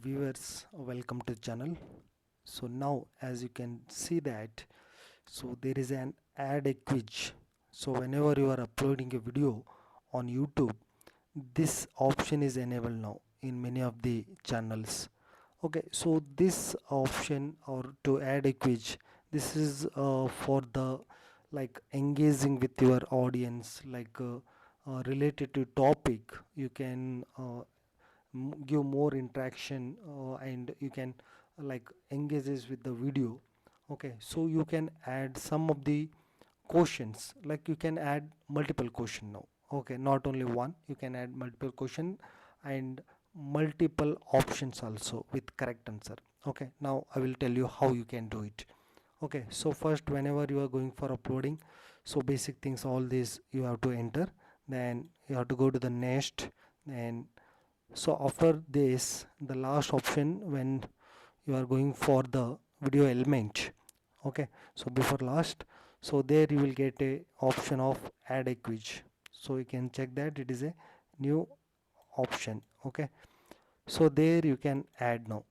viewers, welcome to the channel. So now as you can see that, so there is an add a quiz. So whenever you are uploading a video on YouTube, this option is enabled now in many of the channels. Okay, so this option or to add a quiz, this is for the like engaging with your audience, like related to topic. You can give more interaction and you can like engages with the video. Okay, so you can add some of the questions, like you can add multiple question now. Okay, not only one, you can add multiple question and multiple options also with correct answer. Okay, now I will tell you how you can do it. Okay, so first whenever you are going for uploading, so basic things all these you have to enter, then you have to go to the next, then so after this the last option when you are going for the video element. Okay, so before last, so there you will get a option of add a quiz, so you can check that it is a new option. Okay, so there you can add now.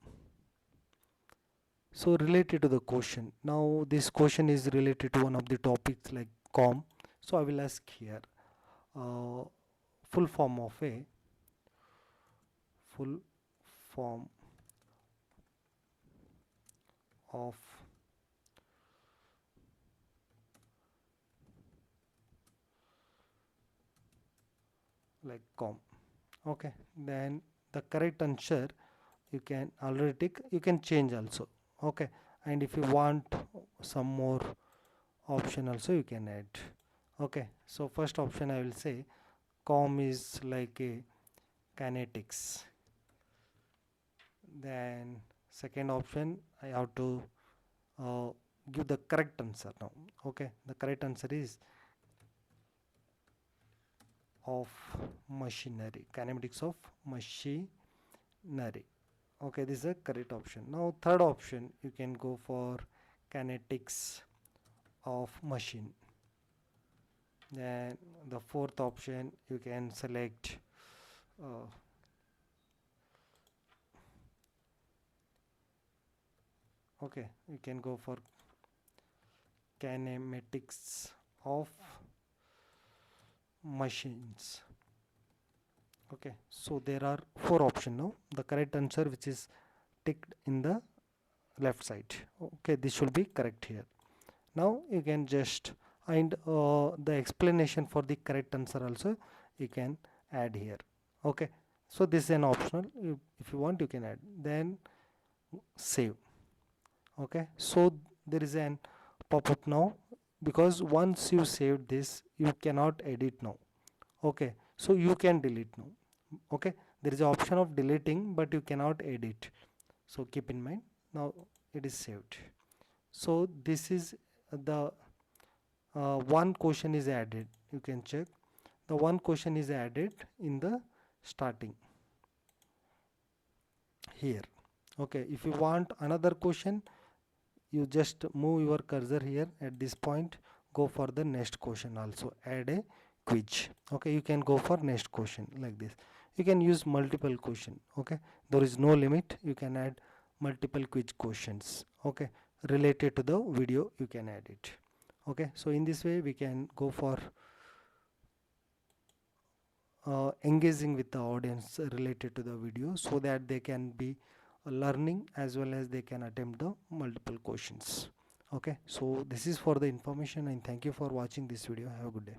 So related to the question, now this question is related to one of the topics like com. So I will ask here uh, full form of a full form of like com. Okay, then the correct answer you can already tick, you can change also. Okay, and if you want some more option also you can add. Okay, so first option I will say com is like a kinetics, then second option I have to uh, give the correct answer now. Okay, the correct answer is of machinery, kinematics of machinery. Okay, this is a correct option. Now third option you can go for kinetics of machine, then the fourth option you can select uh, okay, you can go for kinematics of machines. Okay, so there are four options now. The correct answer which is ticked in the left side. Okay, this should be correct here. Now you can just and the explanation for the correct answer also you can add here. Okay, so this is an optional, if you want you can add, then save. Okay, so there is an pop-up now, because once you saved this you cannot edit now. Okay, so you can delete now. Okay, there is an option of deleting but you cannot edit, so keep in mind. Now it is saved. So this is the one question is added, you can check the one question is added in the starting here. Okay, if you want another question you just move your cursor here at this point, go for the next question, also add a quiz. Okay, you can go for next question like this. You can use multiple question. Okay, there is no limit, you can add multiple quiz questions. Okay, related to the video you can add it. Okay, so in this way we can go for engaging with the audience related to the video, so that they can be learning as well as they can attempt the multiple questions. Okay, so this is for the information, and thank you for watching this video. Have a good day.